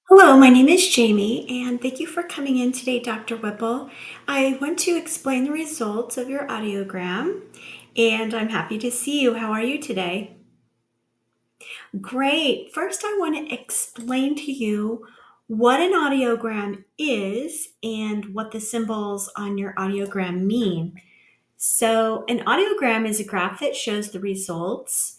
Hello, my name is Jamie, and thank you for coming in today, Dr. Whipple. I want to explain the results of your audiogram, and I'm happy to see you. How are you today? Great. First, I want to explain to you what an audiogram is and what the symbols on your audiogram mean. So, an audiogram is a graph that shows the results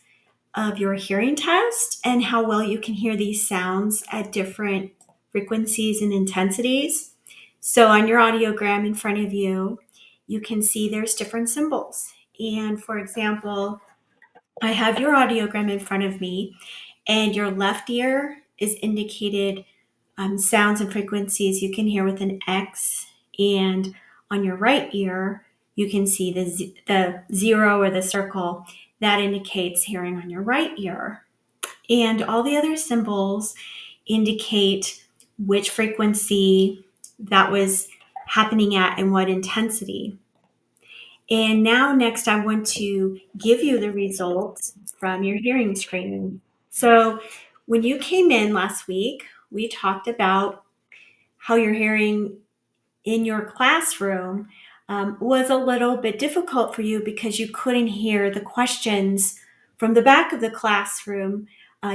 of your hearing test and how well you can hear these sounds at different frequencies and intensities. So on your audiogram in front of you, you can see there's different symbols. And for example, I have your audiogram in front of me, and your left ear is indicated sounds and frequencies you can hear with an X, and on your right ear, you can see the zero or the circle that indicates hearing on your right ear. And all the other symbols indicate which frequency that was happening at and what intensity. And now, next, I want to give you the results from your hearing screening. So, when you came in last week, we talked about how your hearing in your classroom was a little bit difficult for you because you couldn't hear the questions from the back of the classroom.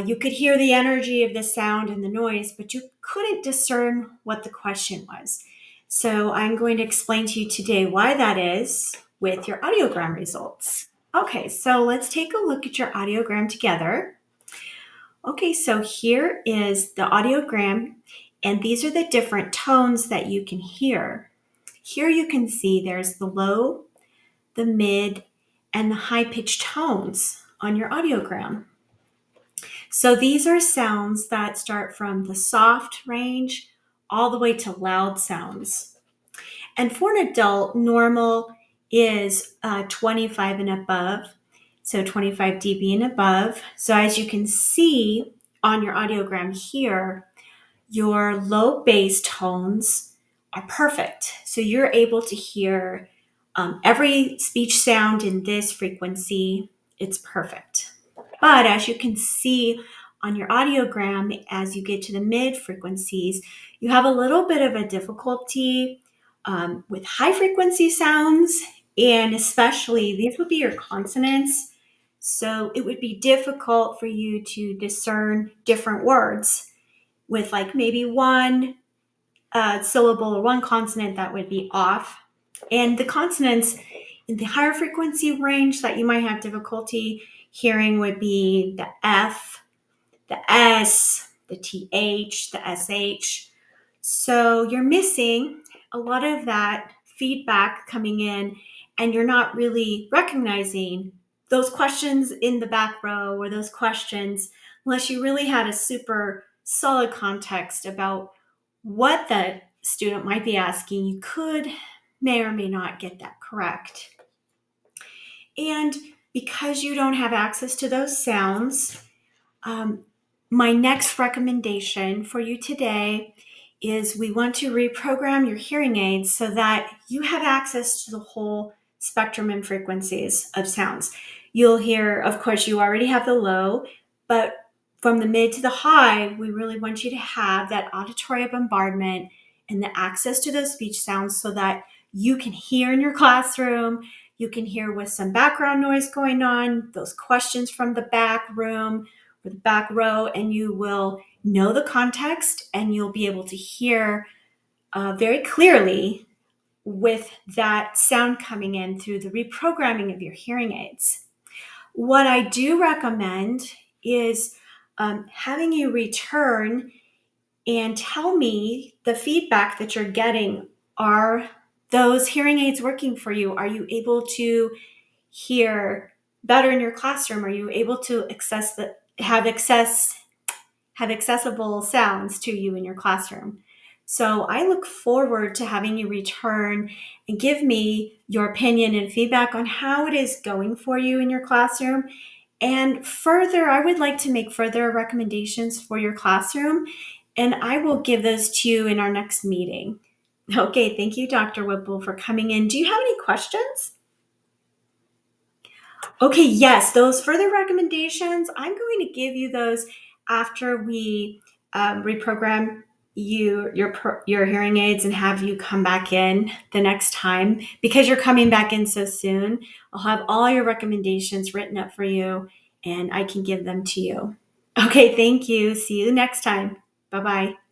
You could hear the energy of the sound and the noise, but you couldn't discern what the question was. So I'm going to explain to you today why that is with your audiogram results. Okay, so let's take a look at your audiogram together. Okay, so here is the audiogram, and these are the different tones that you can hear. Here you can see there's the low, the mid, and the high-pitched tones on your audiogram. So these are sounds that start from the soft range all the way to loud sounds. And for an adult, normal is 25 and above, so 25 dB and above. So as you can see on your audiogram here, your low bass tones are perfect. So you're able to hear every speech sound in this frequency. It's perfect. But as you can see on your audiogram, as you get to the mid frequencies, you have a little bit of a difficulty with high frequency sounds, and especially these would be your consonants. So it would be difficult for you to discern different words with like maybe one syllable or one consonant that would be off. And the consonants in the higher frequency range that you might have difficulty hearing would be the F, the S, the TH, the SH. So you're missing a lot of that feedback coming in, and you're not really recognizing those questions in the back row or those questions unless you really had a super solid context about what the student might be asking. You could may or may not get that correct. And because you don't have access to those sounds, um, my next recommendation for you today is we want to reprogram your hearing aids so that you have access to the whole spectrum and frequencies of sounds. You'll hear, of course, you already have the low, but from the mid to the high, we really want you to have that auditory bombardment and the access to those speech sounds so that you can hear in your classroom. You can hear with some background noise going on, those questions from the back room or the back row, and you will know the context and you'll be able to hear very clearly with that sound coming in through the reprogramming of your hearing aids. What I do recommend is having you return and tell me the feedback that you're getting. Are those hearing aids working for you? Are you able to hear better in your classroom? Are you able to have accessible sounds to you in your classroom? So I look forward to having you return and give me your opinion and feedback on how it is going for you in your classroom. And further, I would like to make further recommendations for your classroom, and I will give those to you in our next meeting. Okay, thank you, Dr. Whipple, for coming in. Do you have any questions? Okay, yes, those further recommendations, I'm going to give you those after we reprogram your hearing aids and have you come back in the next time. Because you're coming back in so soon, I'll have all your recommendations written up for you and I can give them to you. Okay, thank you. See you next time. Bye bye.